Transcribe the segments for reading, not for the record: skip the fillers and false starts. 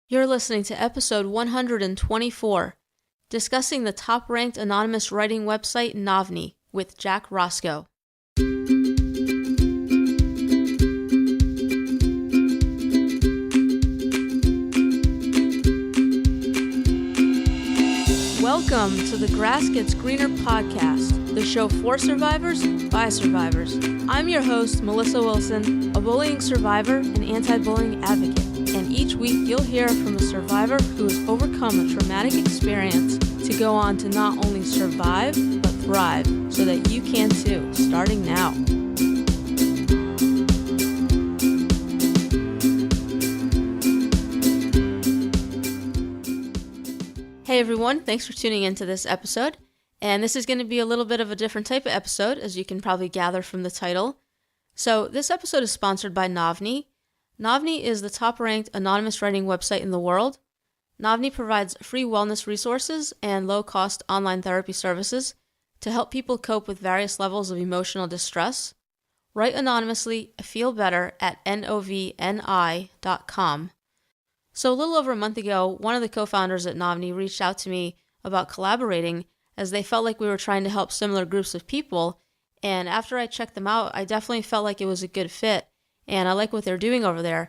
You're listening to episode 124, discussing the top-ranked anonymous writing website Novni with Jack Roscoe. Welcome to the Grass Gets Greener podcast, the show for survivors by survivors. I'm your host, Melissa Wilson, a bullying survivor and anti-bullying advocate. And each week you'll hear from a survivor who has overcome a traumatic experience to go on to not only survive, but thrive, so that you can too, starting now. Hey everyone, thanks for tuning into this episode. And this is going to be a little bit of a different type of episode, as you can probably gather from the title. So this episode is sponsored by Novni. Novni is the top-ranked anonymous writing website in the world. Novni provides free wellness resources and low-cost online therapy services to help people cope with various levels of emotional distress. Write anonymously, feel better at novni.com. So a little over a month ago, one of the co-founders at Novni reached out to me about collaborating, as they felt like we were trying to help similar groups of people, and after I checked them out, I definitely felt like it was a good fit. And I like what they're doing over there.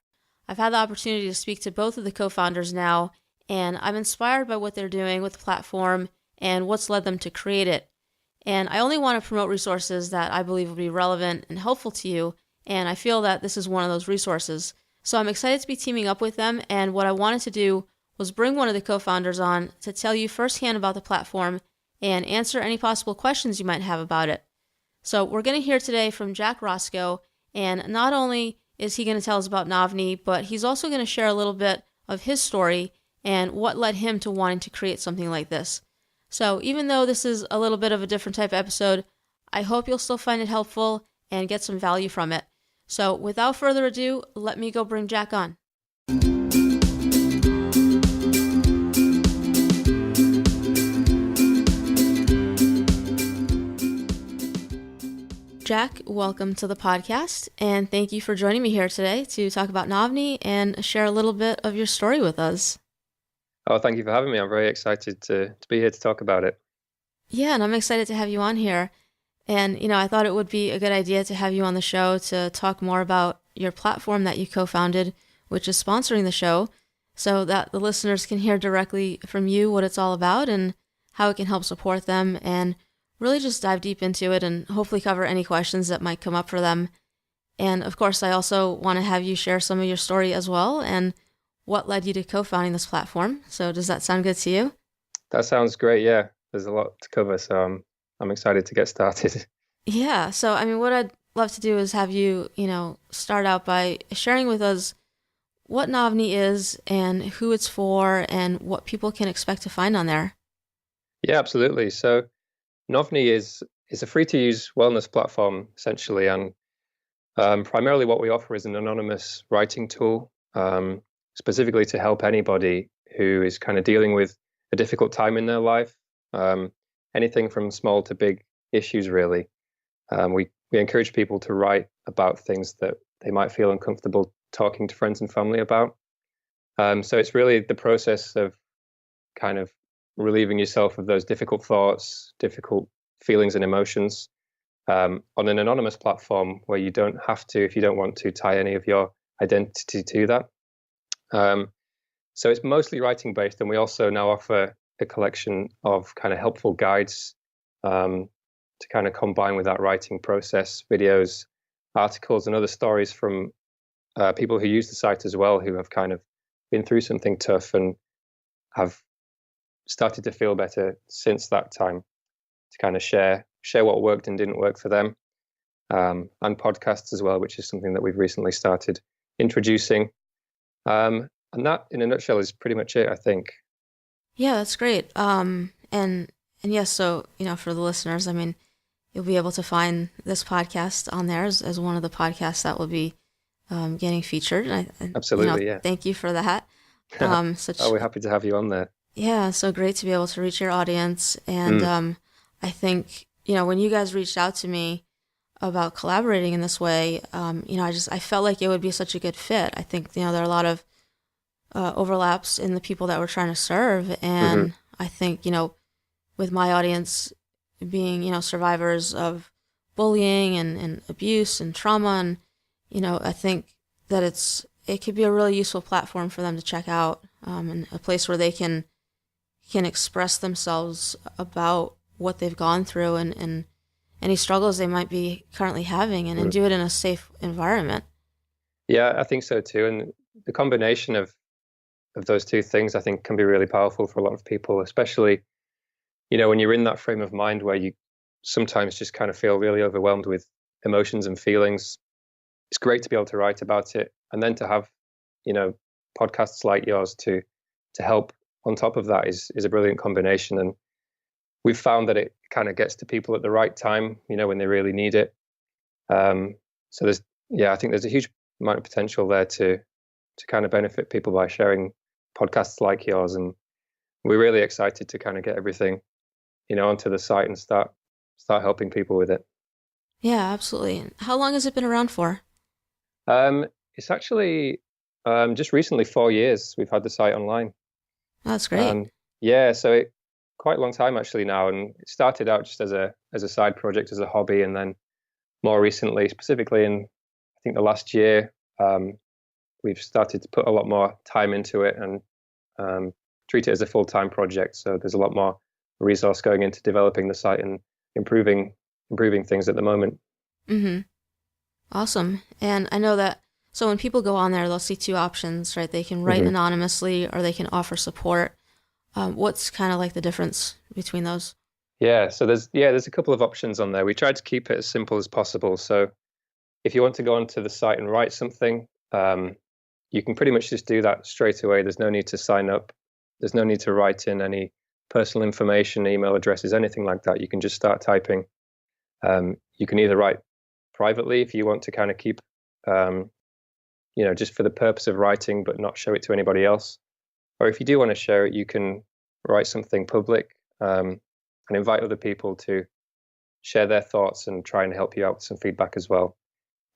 I've had the opportunity to speak to both of the co-founders now, and I'm inspired by what they're doing with the platform and what's led them to create it. And I only want to promote resources that I believe will be relevant and helpful to you, and I feel that this is one of those resources. So I'm excited to be teaming up with them, and what I wanted to do was bring one of the co-founders on to tell you firsthand about the platform and answer any possible questions you might have about it. So we're going to hear today from Jack Roscoe. And not only is he going to tell us about Novni, but he's also going to share a little bit of his story and what led him to wanting to create something like this. So even though this is a little bit of a different type of episode, I hope you'll still find it helpful and get some value from it. So without further ado, let me go bring Jack on. Jack, welcome to the podcast, and thank you for joining me here today to talk about Novni and share a little bit of your story with us. Oh, thank you for having me. I'm very excited to be here to talk about it. Yeah, and I'm excited to have you on here. And, I thought it would be a good idea to have you on the show to talk more about your platform that you co-founded, which is sponsoring the show, so that the listeners can hear directly from you what it's all about and how it can help support them, and really just dive deep into it and hopefully cover any questions that might come up for them. And of course, I also want to have you share some of your story as well and what led you to co-founding this platform. So does that sound good to you? That sounds great. Yeah, there's a lot to cover, so I'm excited to get started. Yeah. So, what I'd love to do is have you, start out by sharing with us what Novni is and who it's for and what people can expect to find on there. Yeah, absolutely. So Novni is a free-to-use wellness platform, essentially, and primarily what we offer is an anonymous writing tool, specifically to help anybody who is kind of dealing with a difficult time in their life, anything from small to big issues, really. We encourage people to write about things that they might feel uncomfortable talking to friends and family about. So it's really the process of kind of relieving yourself of those difficult thoughts, difficult feelings and emotions on an anonymous platform where you don't have to, if you don't want to, tie any of your identity to that. So it's mostly writing based, and we also now offer a collection of kind of helpful guides to kind of combine with that writing process, videos, articles, and other stories from people who use the site as well, who have kind of been through something tough and have started to feel better since that time, to kind of share what worked and didn't work for them, and podcasts as well, which is something that we've recently started introducing. And that, in a nutshell, is pretty much it, I think. Yeah, that's great. And yes, so, for the listeners, you'll be able to find this podcast on there as one of the podcasts that will be getting featured. Absolutely, yeah. Thank you for that. We're happy to have you on there. Yeah, so great to be able to reach your audience. And I think, when you guys reached out to me about collaborating in this way, I felt like it would be such a good fit. I think, there are a lot of overlaps in the people that we're trying to serve. Hmm. And I think, with my audience being, survivors of bullying and abuse and trauma, and, I think that it could be a really useful platform for them to check out, and a place where they can express themselves about what they've gone through and any struggles they might be currently having, and do it in a safe environment. Yeah, I think so too. And the combination of those two things, I think, can be really powerful for a lot of people, especially, when you're in that frame of mind where you sometimes just kind of feel really overwhelmed with emotions and feelings. It's great to be able to write about it, and then to have, you know, podcasts like yours to help on top of that is a brilliant combination. And we've found that it kind of gets to people at the right time, when they really need it. So I think there's a huge amount of potential there to kind of benefit people by sharing podcasts like yours. And we're really excited to kind of get everything, onto the site and start helping people with it. Yeah, absolutely. How long has it been around for? It's actually just recently 4 years we've had the site online. That's great. Um, yeah, so quite a long time actually now, and it started out just as a side project, as a hobby, and then more recently, specifically in I think the last year, we've started to put a lot more time into it and treat it as a full-time project. So there's a lot more resource going into developing the site and improving things at the moment. Mm-hmm. Awesome. And I know that, so when people go on there, they'll see two options, right? They can write Hmm. anonymously or they can offer support. What's kind of like the difference between those? Yeah, so there's a couple of options on there. We tried to keep it as simple as possible. So if you want to go onto the site and write something, you can pretty much just do that straight away. There's no need to sign up. There's no need to write in any personal information, email addresses, anything like that. You can just start typing. You can either write privately if you want to kind of keep, just for the purpose of writing, but not show it to anybody else. Or if you do want to share it, you can write something public, and invite other people to share their thoughts and try and help you out with some feedback as well.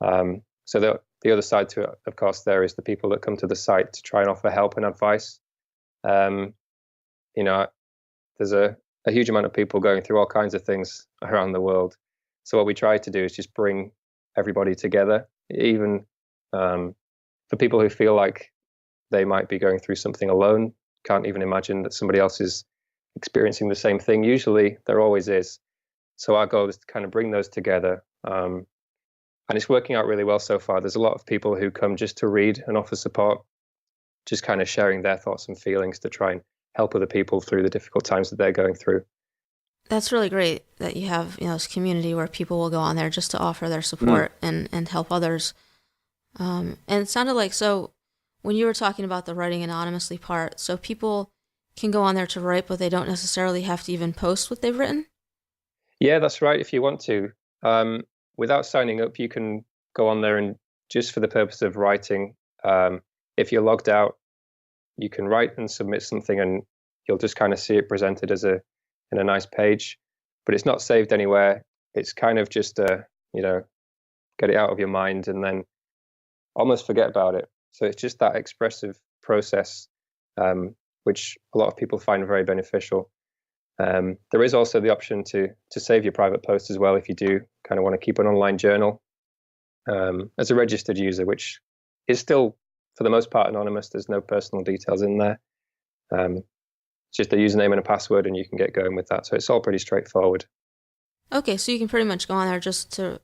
So the other side to it, of course, there is the people that come to the site to try and offer help and advice. Um, you know, there's a huge amount of people going through all kinds of things around the world. So what we try to do is just bring everybody together, even for people who feel like they might be going through something alone, can't even imagine that somebody else is experiencing the same thing. Usually there always is. So our goal is to kind of bring those together. And it's working out really well so far. There's a lot of people who come just to read and offer support, just kind of sharing their thoughts and feelings to try and help other people through the difficult times that they're going through. That's really great that you have, this community where people will go on there just to offer their Mm. support and help others. And it sounded like, so when you were talking about the writing anonymously part, so people can go on there to write, but they don't necessarily have to even post what they've written? Yeah, that's right. If you want to, without signing up, you can go on there and just for the purpose of writing. If you're logged out, you can write and submit something, and you'll just kind of see it presented in a nice page. But it's not saved anywhere. It's kind of just get it out of your mind and then almost forget about it. So it's just that expressive process, which a lot of people find very beneficial. There is also the option to save your private post as well if you do kind of want to keep an online journal as a registered user, which is still for the most part anonymous. There's no personal details in there. It's just a username and a password, and you can get going with that. So it's all pretty straightforward. Okay, so you can pretty much go on there just to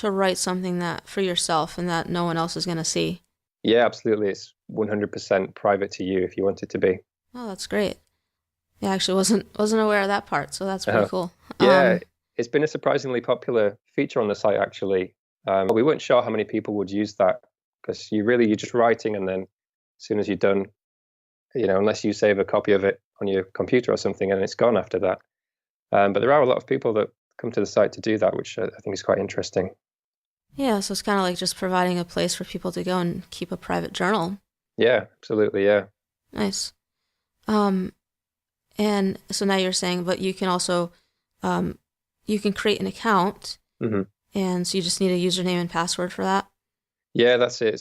write something that for yourself and that no one else is going to see. Yeah, absolutely. It's 100% private to you if you want it to be. Oh, that's great. Yeah, I actually wasn't aware of that part, so that's pretty cool. Yeah, it's been a surprisingly popular feature on the site, actually. We weren't sure how many people would use that because you're just writing, and then as soon as you're done, unless you save a copy of it on your computer or something, and it's gone after that. But there are a lot of people that come to the site to do that, which I think is quite interesting. Yeah, so it's kind of like just providing a place for people to go and keep a private journal. Yeah, absolutely. Yeah. Nice. Um, and so now you're saying, but you can also, you can create an account, Hmm. and so you just need a username and password for that. Yeah, that's it.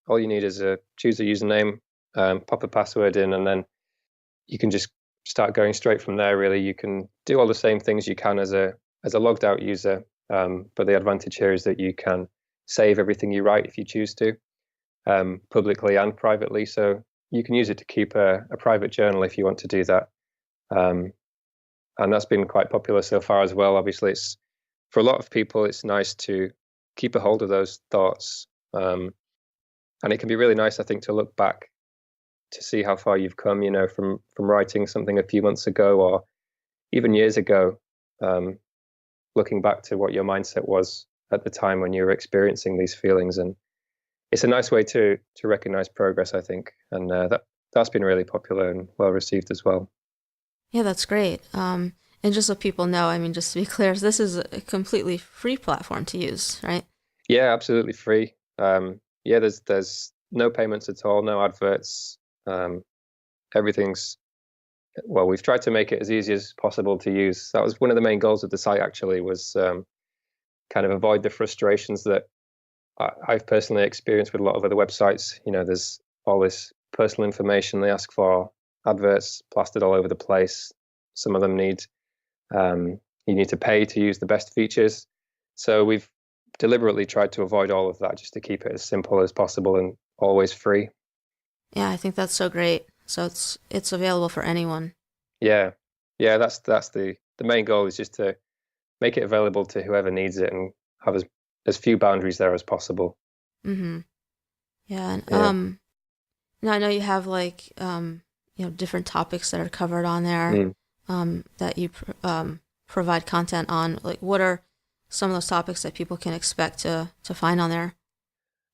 All you need is choose a username, pop a password in, and then you can just start going straight from there. Really, you can do all the same things you can as a logged out user, but the advantage here is that you can save everything you write if you choose to, publicly and privately. So you can use it to keep a private journal if you want to do that. And that's been quite popular so far as well. Obviously, it's for a lot of people, it's nice to keep a hold of those thoughts. And it can be really nice, I think, to look back to see how far you've come, from writing something a few months ago or even years ago, looking back to what your mindset was at the time when you were experiencing these feelings. And it's a nice way to recognize progress, I think. And that's been really popular and well received as well. Yeah, that's great. And just so people know, I mean, just to be clear, this is a completely free platform to use, right? Yeah, absolutely free. Yeah, there's no payments at all, no adverts. Everything's, well, we've tried to make it as easy as possible to use. That was one of the main goals of the site, actually, was kind of avoid the frustrations that I've personally experienced with a lot of other websites. There's all this personal information they ask for, adverts plastered all over the place. Some of them you need to pay to use the best features. So we've deliberately tried to avoid all of that, just to keep it as simple as possible and always free. Yeah, I think that's so great. So it's available for anyone. Yeah, that's the main goal, is just to make it available to whoever needs it and have as few boundaries there as possible. Mm-hmm. Yeah, and Yeah. now I know you have like different topics that are covered on there, Mm. that you provide content on. Like, what are some of those topics that people can expect to find on there?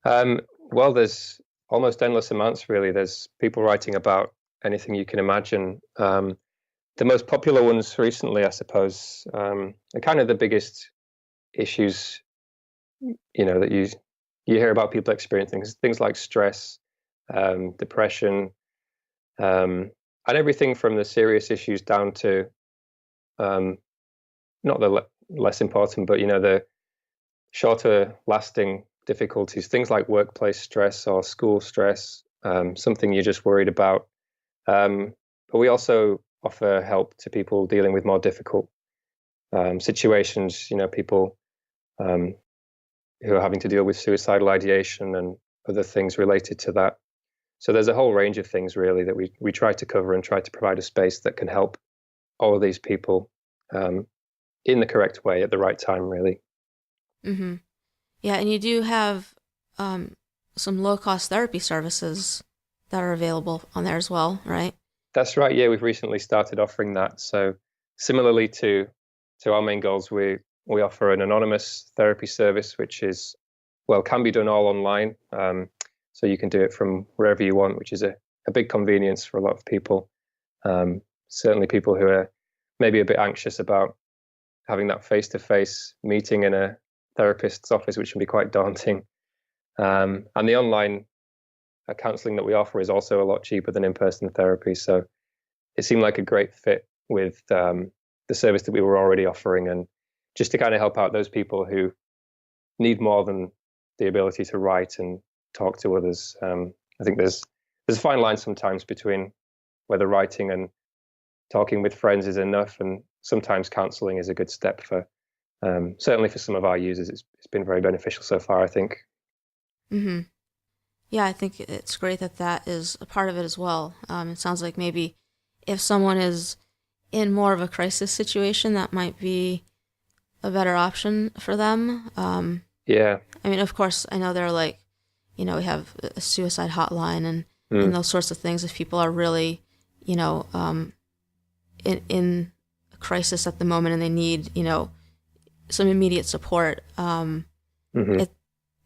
Well, there's almost endless amounts, really. There's people writing about anything you can imagine. The most popular ones recently, I suppose, are kind of the biggest issues, that you hear about people experiencing, things like stress, depression, and everything from the serious issues down to, not the less important, but the shorter lasting difficulties, things like workplace stress or school stress, something you're just worried about. But we also offer help to people dealing with more difficult situations, people who are having to deal with suicidal ideation and other things related to that. So there's a whole range of things, really, that we try to cover and try to provide a space that can help all of these people in the correct way at the right time, really. Mm-hmm. Yeah, and you do have some low-cost therapy services that are available on there as well, right? That's right. Yeah, we've recently started offering that. So similarly to our main goals, we offer an anonymous therapy service, which is, well, can be done all online. So you can do it from wherever you want, which is a big convenience for a lot of people. Certainly people who are maybe a bit anxious about having that face-to-face meeting in a therapist's office, which can be quite daunting. And the online counseling that we offer is also a lot cheaper than in-person therapy. So it seemed like a great fit with the service that we were already offering, and just to kind of help out those people who need more than the ability to write and talk to others. I think there's a fine line sometimes between whether writing and talking with friends is enough, and sometimes counseling is a good step for, certainly for some of our users. It's been very beneficial so far, I think. Mm-hmm. Yeah, I think it's great that that is a part of it as well. It sounds like maybe if someone is in more of a crisis situation, that might be a better option for them. Yeah. I mean, of course, I know they're like, we have a suicide hotline and Mm. those sorts of things. If people are really, in a crisis at the moment and they need, some immediate support, Hmm. it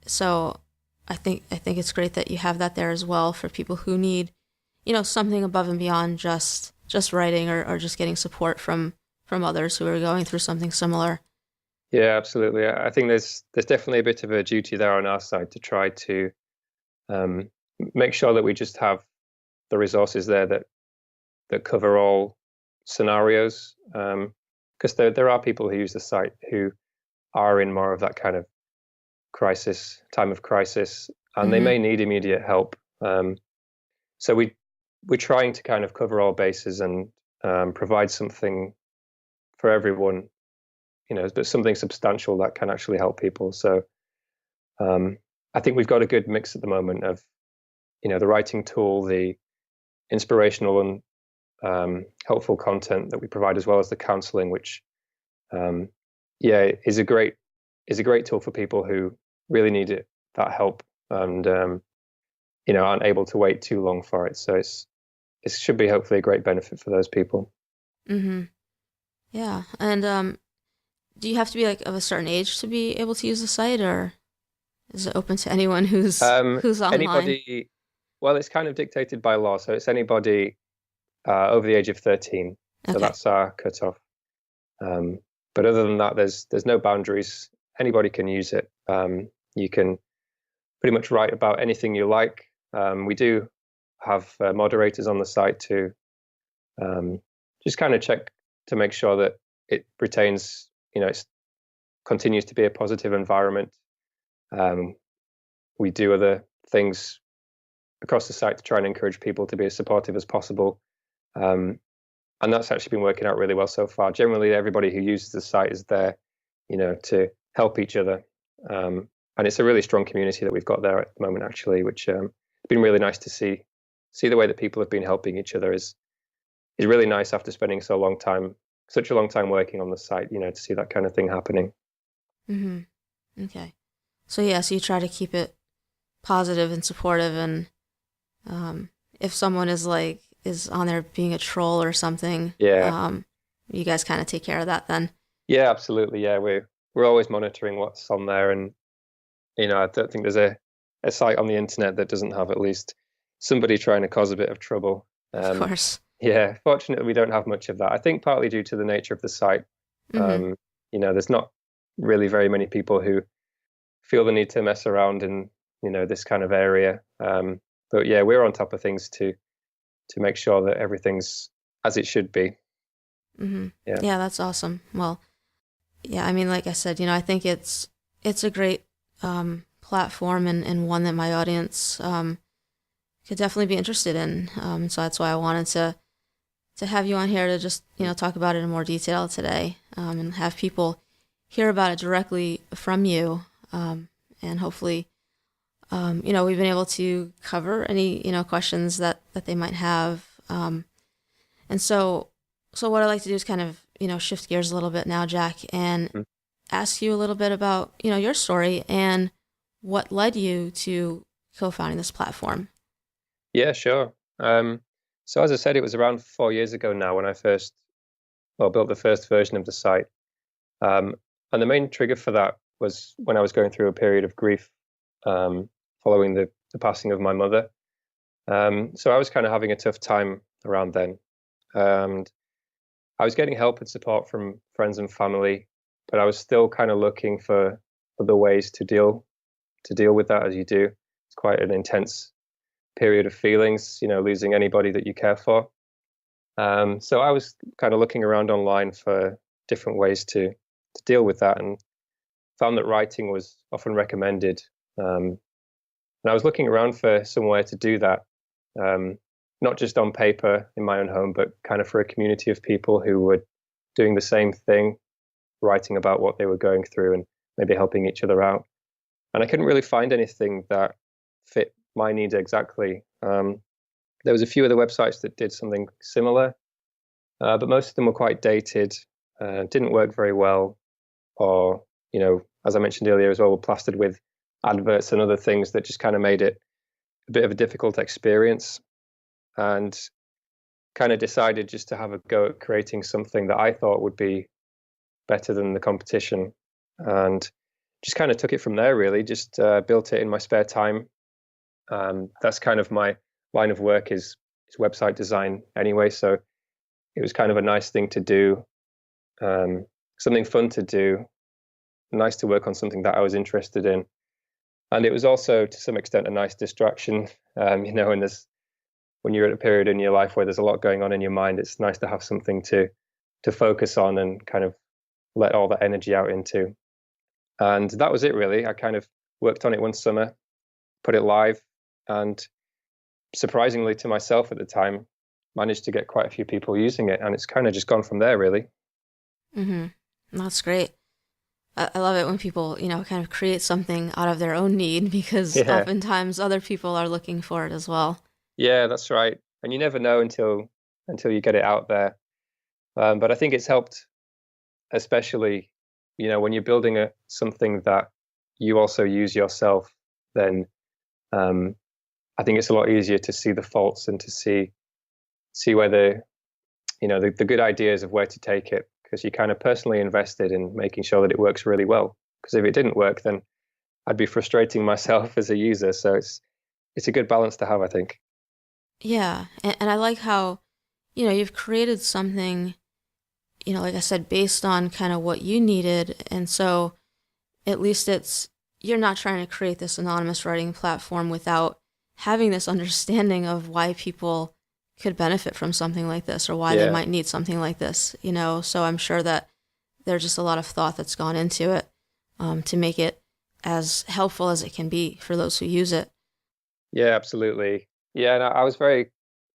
so I think it's great that you have that there as well for people who need, something above and beyond just writing or just getting support from others who are going through something similar. Yeah, absolutely. I think there's definitely a bit of a duty there on our side to try to um, make sure that we just have the resources there that cover all scenarios. Because there are people who use the site who are in more of that kind of time of crisis, and they Mm-hmm. may need immediate help. So we're trying to kind of cover all bases and provide something for everyone, but something substantial that can actually help people. So I think we've got a good mix at the moment of, the writing tool, the inspirational and helpful content that we provide, as well as the counseling, which is a great tool for people who really need that help and aren't able to wait too long for it. So it should be hopefully a great benefit for those people. Mm-hmm. Yeah. And do you have to be like of a certain age to be able to use the site, or is it open to anyone who's online? Anybody. Well, it's kind of dictated by law, so it's anybody over the age of 13. So that's our cutoff. But other than that, there's no boundaries. Anybody can use it. You can pretty much write about anything you like. We do have moderators on the site to just kind of check to make sure that it retains, it continues to be a positive environment. We do other things across the site to try and encourage people to be as supportive as possible. And that's actually been working out really well so far. Generally, everybody who uses the site is there, to help each other. And it's a really strong community that we've got there at the moment, actually, which has been really nice to see. See the way that people have been helping each other is really nice after spending such a long time working on the site, to see that kind of thing happening. Mm-hmm. Okay. So you try to keep it positive and supportive, and if someone is on there being a troll or something, you guys kind of take care of that then. Yeah, absolutely. Yeah, we're always monitoring what's on there, and I don't think there's a site on the internet that doesn't have at least somebody trying to cause a bit of trouble. Of course. Yeah, fortunately, we don't have much of that. I think partly due to the nature of the site. Mm-hmm. There's not really very many people who feel the need to mess around in this kind of area. But yeah, we're on top of things to make sure that everything's as it should be. Mm-hmm. Yeah, that's awesome. Well, yeah, I mean, like I said, I think it's a great platform and one that my audience could definitely be interested in. So that's why I wanted to have you on here to just talk about it in more detail today, and have people hear about it directly from you, and hopefully we've been able to cover any questions that they might have, and so what I'd like to do is kind of shift gears a little bit now, Jack, and ask you a little bit about your story and what led you to co-founding this platform. Yeah, sure. So as I said, it was around 4 years ago now when I built the first version of the site. And the main trigger for that was when I was going through a period of grief following the passing of my mother. So I was kind of having a tough time around then. And I was getting help and support from friends and family, but I was still kind of looking for other ways to deal with that, as you do. It's quite an intense period of feelings, losing anybody that you care for. So I was kind of looking around online for different ways to deal with that, and found that writing was often recommended. And I was looking around for somewhere to do that, not just on paper in my own home, but kind of for a community of people who were doing the same thing, writing about what they were going through and maybe helping each other out. And I couldn't really find anything that fit my needs exactly. There was a few other websites that did something similar, but most of them were quite dated, didn't work very well, or, as I mentioned earlier as well, were plastered with adverts and other things that just kind of made it a bit of a difficult experience. And kind of decided just to have a go at creating something that I thought would be better than the competition, and just kind of took it from there, really. Just built it in my spare time. That's kind of my line of work is website design anyway, so it was kind of a nice thing to do, something fun to do, nice to work on something that I was interested in. And it was also to some extent a nice distraction, and when you're at a period in your life where there's a lot going on in your mind, it's nice to have something to focus on and kind of let all that energy out into. And that was it, really. I kind of worked on it one summer, put it live, and surprisingly to myself at the time, managed to get quite a few people using it, and it's kind of just gone from there, really. Mm-hmm. That's great. I love it when people, kind of create something out of their own need because Yeah, oftentimes other people are looking for it as well. yeah, that's right. And you never know until you get it out there. But I think it's helped, especially, when you're building something that you also use yourself, then um, I think it's a lot easier to see the faults and to see where the good ideas of where to take it, because you kind of personally invested in making sure that it works really well. Because if it didn't work, then I'd be frustrating myself as a user. So it's a good balance to have, I think. Yeah, and I like how, you've created something, like I said, based on kind of what you needed. And so at least you're not trying to create this anonymous writing platform without having this understanding of why people could benefit from something like this or why they Yeah, might need something like this. So I'm sure that there's just a lot of thought that's gone into it, to make it as helpful as it can be for those who use it. yeah, absolutely. Yeah, and I was very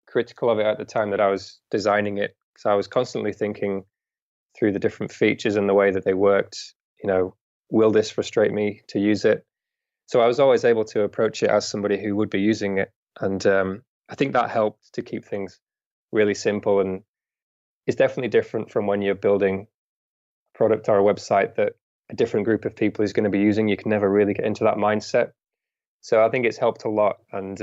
critical of it at the time that I was designing it, because I was constantly thinking through the different features and the way that they worked. Will this frustrate me to use it? So I was always able to approach it as somebody who would be using it, and I think that helped to keep things really simple. And it's definitely different from when you're building a product or a website that a different group of people is going to be using. You can never really get into that mindset. So I think it's helped a lot, and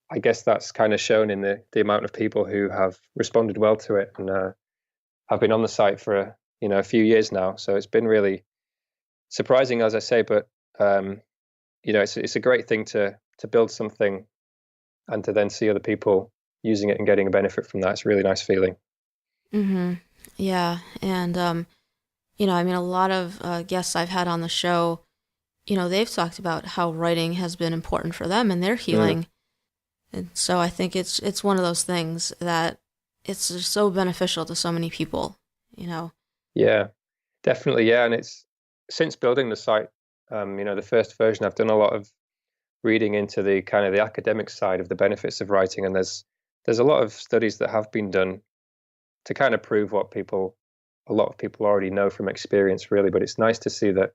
I guess that's kind of shown in the amount of people who have responded well to it, and I've been on the site for a few years now. So it's been really surprising, as I say, but it's a great thing to build something and to then see other people using it and getting a benefit from that. It's a really nice feeling. Mm-hmm. Yeah, and I mean, a lot of guests I've had on the show, they've talked about how writing has been important for them and their Mm, healing. And so I think it's one of those things that it's just so beneficial to so many people. yeah, definitely. Yeah, and it's since building the site, the first version, I've done a lot of reading into the kind of the academic side of the benefits of writing, and there's a lot of studies that have been done to kind of prove what a lot of people already know from experience, really. But it's nice to see that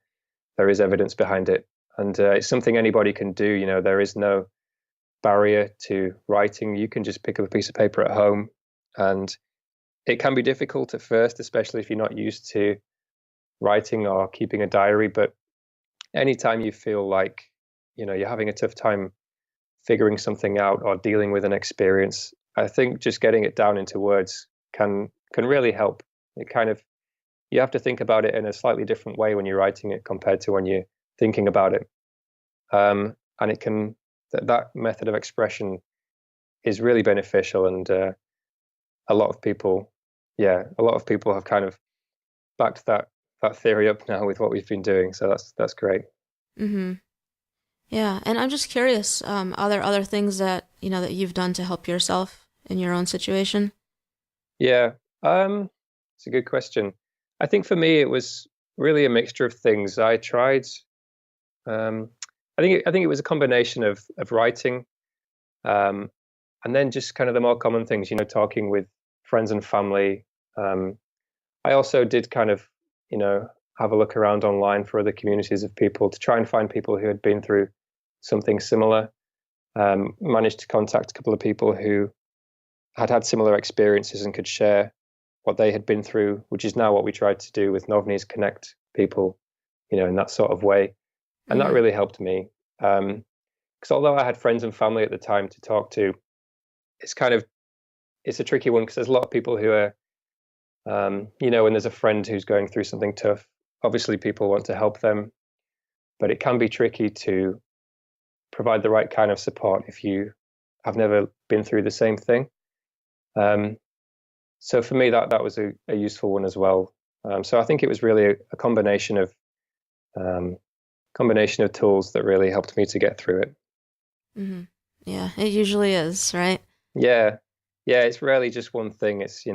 there is evidence behind it, and it's something anybody can do. There is no barrier to writing. You can just pick up a piece of paper at home, and it can be difficult at first, especially if you're not used to writing or keeping a diary. But anytime you feel like you're having a tough time figuring something out or dealing with an experience, I think just getting it down into words can really help. It kind of You have to think about it in a slightly different way when you're writing it compared to when you're thinking about it. And that method of expression is really beneficial, and a lot of people, yeah, a lot of people have kind of backed that theory up now with what we've been doing. So that's great. Mm-hmm. Yeah, and I'm just curious, are there other things that, that you've done to help yourself in your own situation? Yeah, it's a good question. I think for me it was really a mixture of things. I tried. Um, I think it was a combination of writing, um, and then just kind of the more common things. Talking with friends and family. Um, I also did kind of, you know, have a look around online for other communities of people to try and find people who had been through something similar. Managed to contact a couple of people who had similar experiences and could share what they had been through, which is now what we tried to do with Novni's, connect people, in that sort of way. And that Mm-hmm. really helped me. Because although I had friends and family at the time to talk to, it's kind of it's a tricky one, because there's a lot of people who are, when there's a friend who's going through something tough, obviously people want to help them, but it can be tricky to provide the right kind of support if you have never been through the same thing. Um, so for me, that was a useful one as well. So I think it was really a um, combination of tools that really helped me to get through it. Mm-hmm. Yeah, it usually is, right? Yeah, yeah, it's rarely just one thing. It's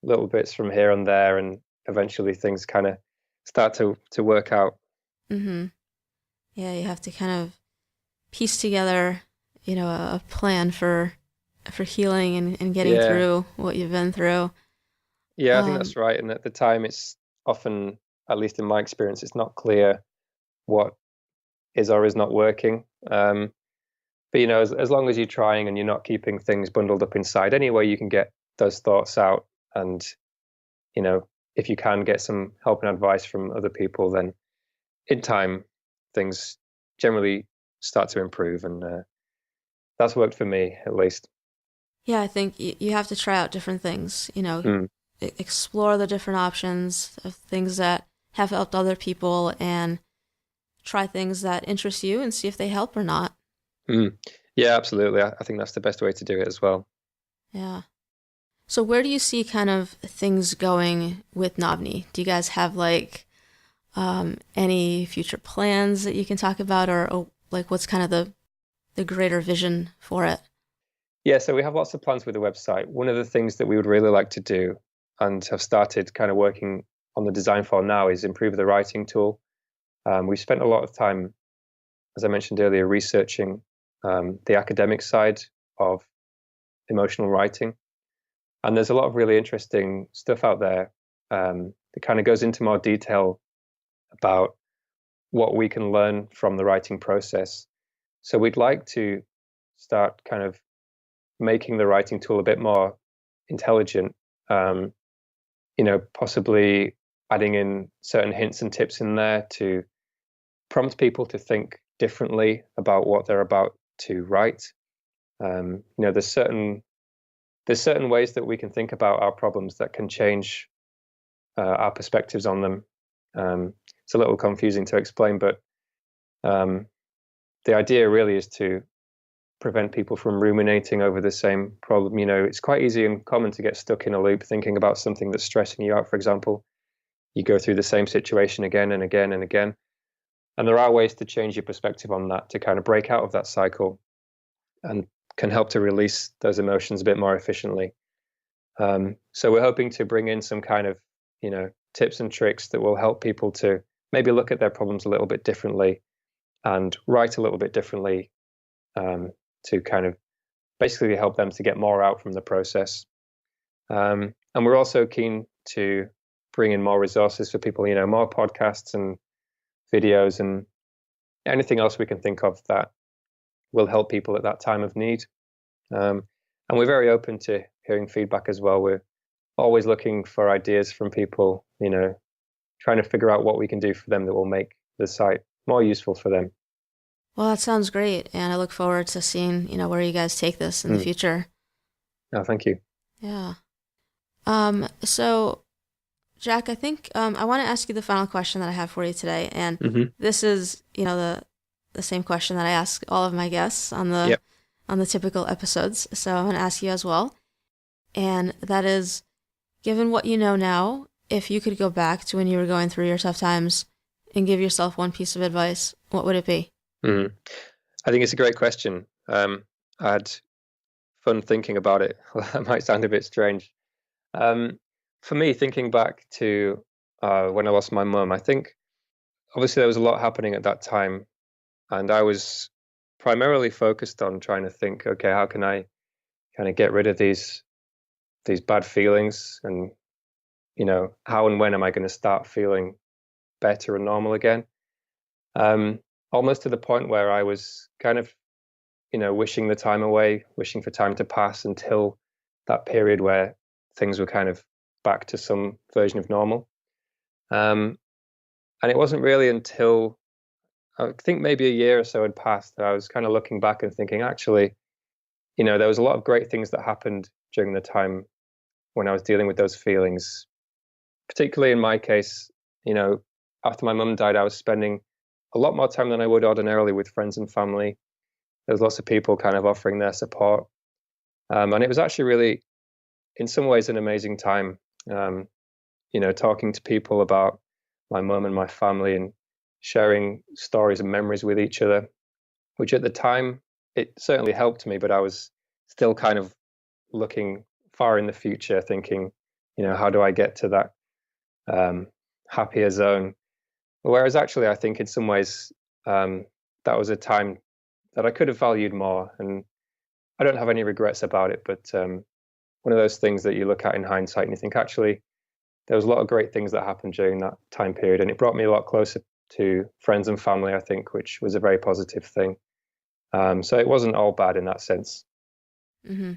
little bits from here and there, and eventually things kind of start to work out. Mm-hmm. Yeah, you have to kind of piece together, a plan for healing and getting Yeah. through what you've been through. Yeah, I think Um, that's right. And at the time, it's often, at least in my experience, it's not clear what is or is not working. But as long as you're trying and you're not keeping things bundled up inside, any way you can get those thoughts out, and you know, if you can get some help and advice from other people, then in time things generally start to improve, and that's worked for me at least. yeah, I think you have to try out different things, Mm, explore the different options of things that have helped other people and try things that interest you and see if they help or not. mm. Yeah, absolutely. I think that's the best way to do it as well. Yeah. So where do you see kind of things going with Novni? Do you guys have like any future plans that you can talk about, or like what's kind of the greater vision for it? Yeah, so we have lots of plans with the website. One of the things that we would really like to do and have started kind of working on the design for now is improve the writing tool. We've spent a lot of time, as I mentioned earlier, researching the academic side of emotional writing. And there's a lot of really interesting stuff out there that kind of goes into more detail about what we can learn from the writing process. So we'd like to start kind of making the writing tool a bit more intelligent, um, possibly adding in certain hints and tips in there to prompt people to think differently about what they're about to write. There's certain ways that we can think about our problems that can change our perspectives on them. It's a little confusing to explain, but um, the idea really is to prevent people from ruminating over the same problem. It's quite easy and common to get stuck in a loop thinking about something that's stressing you out. For example, you go through the same situation again and again and again. And there are ways to change your perspective on that to kind of break out of that cycle and can help to release those emotions a bit more efficiently. So we're hoping to bring in some kind of, tips and tricks that will help people to maybe look at their problems a little bit differently and write a little bit differently, to kind of basically help them to get more out from the process. And we're also keen to bring in more resources for people, more podcasts and videos and anything else we can think of that will help people at that time of need. And we're very open to hearing feedback as well. We're always looking for ideas from people, trying to figure out what we can do for them that will make the site more useful for them. Well, that sounds great, and I look forward to seeing, where you guys take this in the Mm. future. Oh, thank you. Yeah. So Jack, I think I want to ask you the final question that I have for you today, and Hmm. this is, the same question that I ask all of my guests Yep. on the typical episodes. So I'm going to ask you as well, and that is, given what you know now, if you could go back to when you were going through your tough times and give yourself one piece of advice, what would it be? Mm. I think it's a great question. I had fun thinking about it. That might sound a bit strange. Um, for me, thinking back to when I lost my mum, I think obviously there was a lot happening at that time, and I was primarily focused on trying to think, okay, how can I kind of get rid of these bad feelings, and how and when am I going to start feeling better and normal again? Um, Almost to the point where I was kind of, wishing the time away, wishing for time to pass until that period where things were kind of back to some version of normal. Um, and it wasn't really until I think maybe a year or so had passed that I was kind of looking back and thinking, actually, there was a lot of great things that happened during the time when I was dealing with those feelings. Particularly in my case, you know, after my mum died, I was spending a lot more time than I would ordinarily with friends and family. There was lots of people kind of offering their support. And it was actually really, in some ways, an amazing time, um, talking to people about my mum and my family and sharing stories and memories with each other, which at the time, it certainly helped me, but I was still kind of looking far in the future, thinking, how do I get to that um, happier zone? Whereas actually, I think in some ways, that was a time that I could have valued more, and I don't have any regrets about it. But one of those things that you look at in hindsight and you think, actually, there was a lot of great things that happened during that time period, and it brought me a lot closer to friends and family, I think, which was a very positive thing. So it wasn't all bad in that sense. Mm-hmm.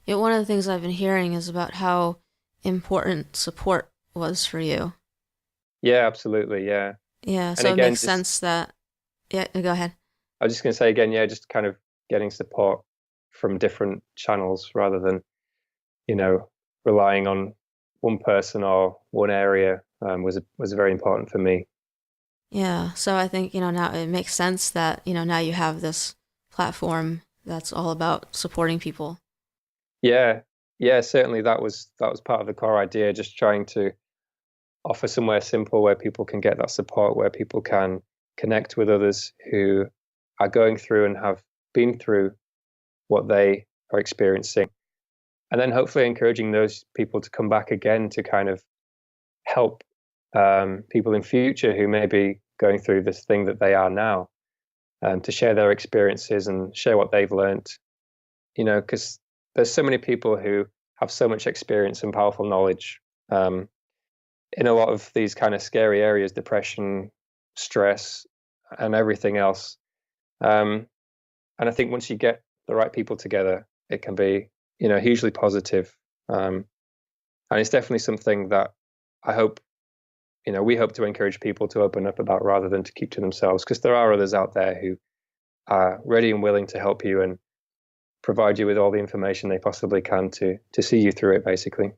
Yeah, one of the things I've been hearing is about how important support was for you. Yeah, absolutely. Yeah. Yeah, And so it again, makes just sense that, yeah, go ahead. I was just going to say again, yeah, just kind of getting support from different channels rather than, you know, relying on one person or one area was very important for me. Yeah, so I think, now it makes sense that, now you have this platform that's all about supporting people. Yeah, yeah, certainly that was part of the core idea, just trying to offer somewhere simple where people can get that support, where people can connect with others who are going through and have been through what they are experiencing, and then hopefully encouraging those people to come back again to kind of help people in future who may be going through this thing that they are now, to share their experiences and share what they've learned. Because there's so many people who have so much experience and powerful knowledge in a lot of these kind of scary areas, depression, stress, and everything else. Um, and I think once you get the right people together, it can be, hugely positive. And it's definitely something that I hope, we hope to encourage people to open up about rather than to keep to themselves, because there are others out there who are ready and willing to help you and provide you with all the information they possibly can to see you through it, basically.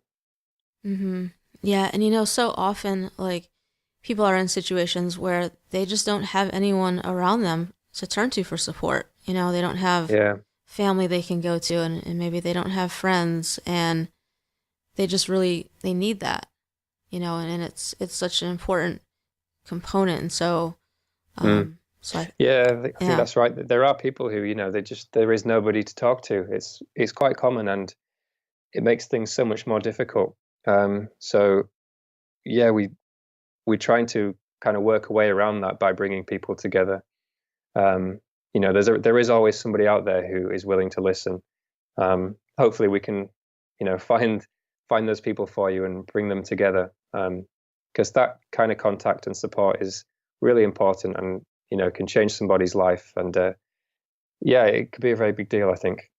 Mm-hmm. Yeah, and so often, like, people are in situations where they just don't have anyone around them to turn to for support. They don't have Yeah. family they can go to, and maybe they don't have friends, and they just really, they need that, and it's such an important component. And so, Mm. so Yeah, I think yeah. that's right. There are people who, there is nobody to talk to. It's quite common, and it makes things so much more difficult. So yeah, we're trying to kind of work a way around that by bringing people together. Um, there is always somebody out there who is willing to listen. Hopefully we can, find those people for you and bring them together. Because that kind of contact and support is really important, and can change somebody's life. And yeah, it could be a very big deal, I think.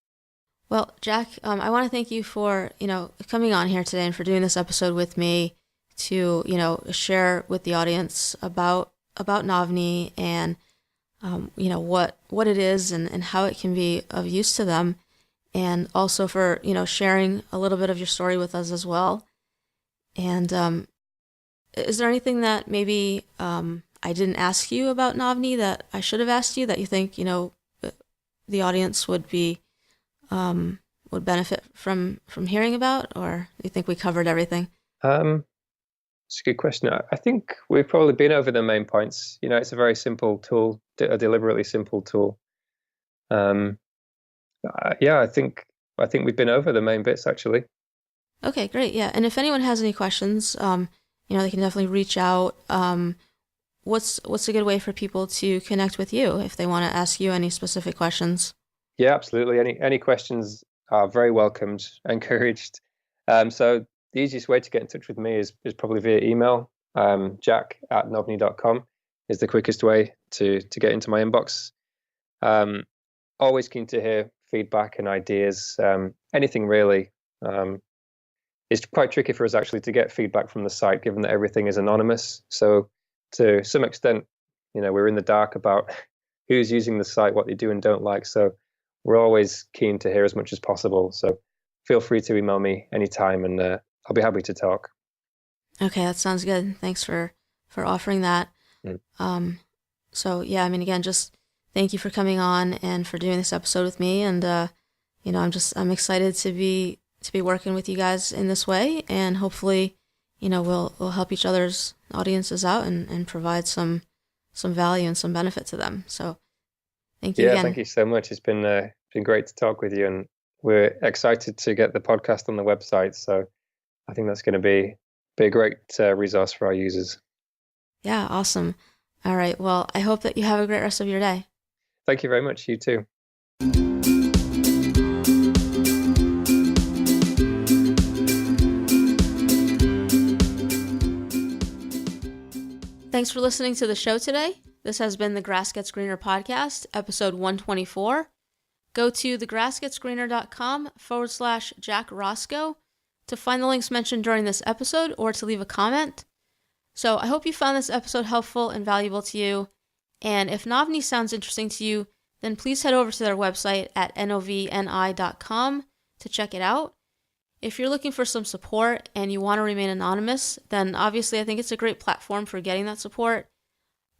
Well, Jack, I want to thank you for, coming on here today and for doing this episode with me to, share with the audience about Novni and, what it is and how it can be of use to them. And also for, sharing a little bit of your story with us as well. And is there anything that maybe I didn't ask you about Novni that I should have asked you that you think, the audience um, would benefit from hearing about, or do you think we covered everything? Um, it's a good question. I think we've probably been over the main points. It's a very simple tool, a deliberately simple tool. Um, yeah, I think we've been over the main bits actually. Okay, great. Yeah, and if anyone has any questions, they can definitely reach out. What's a good way for people to connect with you if they want to ask you any specific questions? Yeah, absolutely. Any questions are very welcomed, encouraged. So the easiest way to get in touch with me is probably via email. Jack@novni.com is the quickest way to get into my inbox. Um, Always keen to hear feedback and ideas. Anything really. It's quite tricky for us actually to get feedback from the site, given that everything is anonymous. So to some extent, we're in the dark about who's using the site, what they do and don't like. So we're always keen to hear as much as possible. So feel free to email me anytime, and I'll be happy to talk. Okay, that sounds good. Thanks for offering that. Mm. Um, so yeah, I mean, again, just thank you for coming on and for doing this episode with me. And I'm excited to be working with you guys in this way, and hopefully, we'll help each other's audiences out and provide some value and some benefit to them. So thank you Yeah, again. thank you so much. It's been great to talk with you, and we're excited to get the podcast on the website. So I think that's going to be a great resource for our users. Yeah, awesome. All right. Well, I hope that you have a great rest of your day. Thank you very much. You too. Thanks for listening to the show today. This has been the Grass Gets Greener podcast, episode 124. Go to thegrassgetsgreener.com/Jack Roscoe to find the links mentioned during this episode or to leave a comment. So I hope you found this episode helpful and valuable to you. And if Novni sounds interesting to you, then please head over to their website at novni.com to check it out. If you're looking for some support and you want to remain anonymous, then obviously I think it's a great platform for getting that support.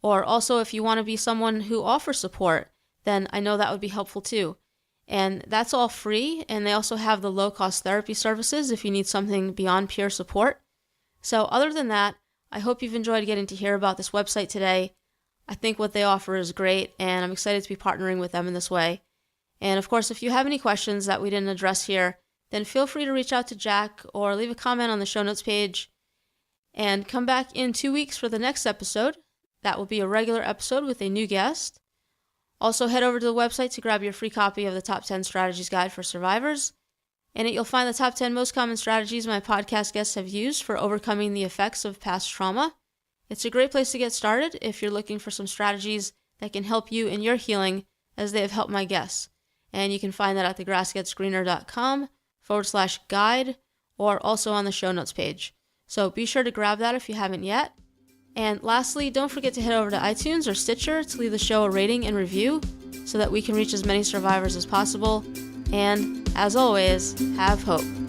Or also if you want to be someone who offers support, then I know that would be helpful too. And that's all free, and they also have the low-cost therapy services if you need something beyond peer support. So other than that, I hope you've enjoyed getting to hear about this website today. I think what they offer is great, and I'm excited to be partnering with them in this way. And of course, if you have any questions that we didn't address here, then feel free to reach out to Jack or leave a comment on the show notes page. And come back in 2 weeks for the next episode. That will be a regular episode with a new guest. Also, head over to the website to grab your free copy of the Top 10 Strategies Guide for Survivors. In it, you'll find the top 10 most common strategies my podcast guests have used for overcoming the effects of past trauma. It's a great place to get started if you're looking for some strategies that can help you in your healing as they have helped my guests. And you can find that at thegrassgetsgreener.com/guide or also on the show notes page. So be sure to grab that if you haven't yet. And lastly, don't forget to head over to iTunes or Stitcher to leave the show a rating and review so that we can reach as many survivors as possible. And as always, have hope.